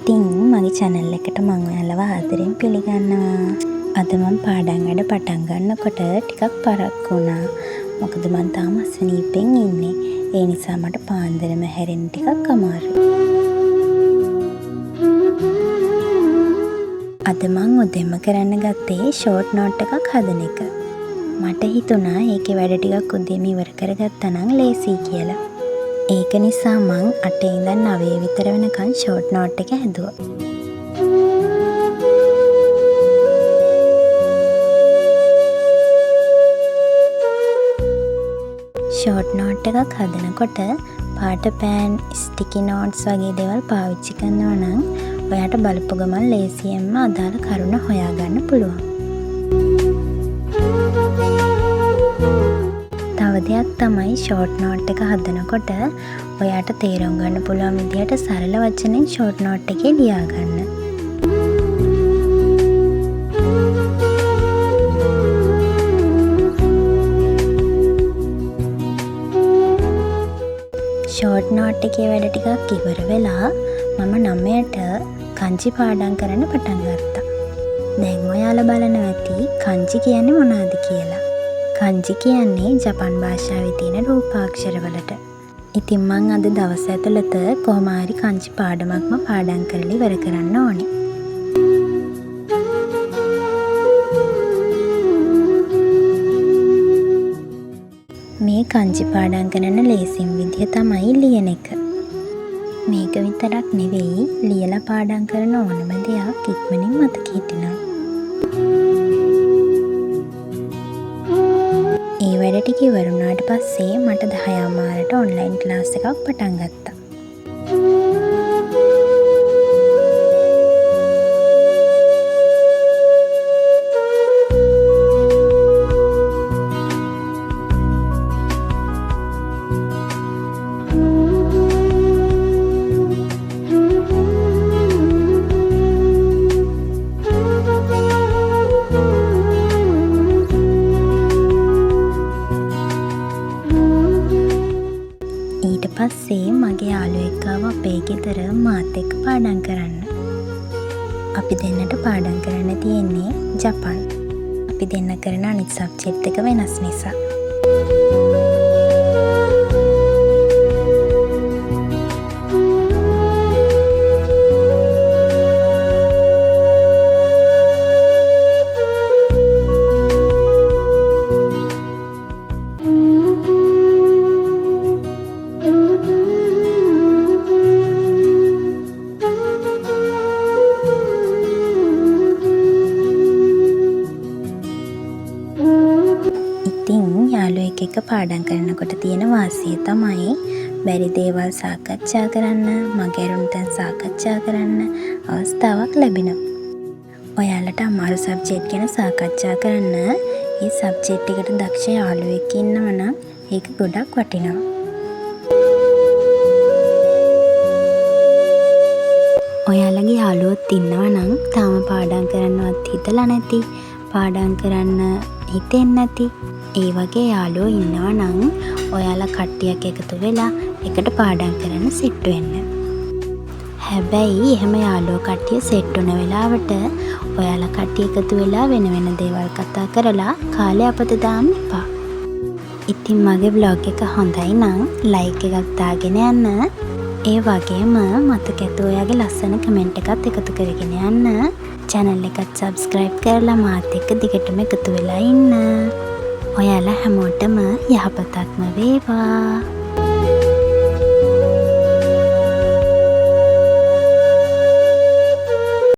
ඉතින් මගේ channel එකට මම ඔයාලව ආදරෙන් පිළිගන්නවා. අද මම පාඩම් වැඩ පටන් ගන්නකොට ටිකක් පරක්කු වුණා. මොකද මම තාම අසනීපෙන් ඉන්නේ. ඒ නිසා මට පාන්දරම හැරෙන්න ටිකක් අමාරුයි. අද මම උදේම කරන්න ගත්තේ ෂෝට් නෝට් එකක් හදන එක. මට හිතුණා ඒකේ වැඩ ටිකක් උදේම ඉවර කරගත්තා නම් ලේසියි කියලා. ඒක නිසා මං 8 ඉඳන් 9 විතර වෙනකන් ෂෝට් නෝට් එක හැදුවා. ෂෝට් නෝට් එකක් හදනකොට පාට පෑන්, ස්ටිකි නෝට්ස් වගේ දේවල් පාවිච්චි කරනවා නම් ඔයාට බලපු ගමන් ලේසියෙන්ම අදාළ කරුණ හොයාගන්න පුළුවන්. තව දෙයක් තමයි ෂෝට් නෝට් එක හදනකොට ඔයාට තේරුම් ගන්න පුළුවන් විදිහට සරල වචනෙන් ෂෝට් නෝට් එකේ ලියා ගන්න. ෂෝට් නෝට් එකේ වැඩ ටිකක් ඉවර වෙලා මම 9ට කංචි පාඩම් කරන්න පටන් ගත්තා. දැන් ඔයාලා බලනවා ඇති කංචි කියන්නේ මොනවද කියලා. කංජි කියන්නේ ජපන් භාෂාවේ තියෙන රූපාක්ෂර වලට. ඉතින් මං අද දවස් ඇතුළත කොහොම හරි කංජි පාඩමක්ම පාඩම් කරලා ඉවර කරන්න ඕනේ. මේ කංජි පාඩම් කරන ලේසිම විදිය තමයි ලියන එක. මේක විතරක් නෙවෙයි ලියලා පාඩම් කරන ඕනම දෙයක් ඉක්මනින් මතක හිටිනවා. ඒ වැඩ ටික ඉවර වුණාට පස්සේ මට 10:00ට ඔන්ලයින් ක්ලාස් එකක් පටන් ගත්තා. ඊට පස්සේ මගේ යාළුවෙක් ආව අපේ ගෙදර මාත් එක්ක පාඩම් කරන්න. අපි දෙන්නට පාඩම් කරන්න තියෙන්නේ ජපන්. අපි දෙන්න කරන අනිත් සබ්ජෙක්ට් එක වෙනස් නිසා. ඉතින් යාළුවෙක් එක්ක පාඩම් කරනකොට තියෙන වාසිය තමයි බැරි දේවල් සාකච්ඡා කරන්න, මගහැරුණු තැන් සාකච්ඡා කරන්න අවස්ථාවක් ලැබෙනවා. ඔයාලට අමාරු සබ්ජෙක්ට් ගැන සාකච්ඡා කරන්න ඒ සබ්ජෙක්ට් එකට දක්ෂ යාළුවෙක් ඉන්නවා නම් ඒක ගොඩක් වටිනවා. ඔයාලගේ යාළුවොත් ඉන්නවා නම් තාම පාඩම් කරන්නවත් හිතලා නැති, පාඩම් කරන්න හිතෙන්නේ නැති ඒ වගේ යාළුවෝ ඉන්නවා නම් ඔයාලා කට්ටියක් එකතු වෙලා එකට පාඩම් කරන්න සෙට් වෙන්න. හැබැයි එහෙම යාළුවෝ කට්ටිය සෙට් වෙන වෙලාවට ඔයාලා කට්ටිය එකතු වෙලා වෙන වෙන දේවල් කතා කරලා කාලය අපත දාන්න එපා. ඉතින් මගේ vlog එක හොඳයි නම් like එකක් දාගෙන යන්න. ඒ වගේම මතක ඇති ඔයාගේ ලස්සන කමෙන්ට් එකත් එකතු කරගෙන යන්න. channel එකත් subscribe කරලා මාත් එක්ක දිගටම එකතු වෙලා ඉන්න. ඔයාලා හැමෝටම යහපතක්ම වේවා.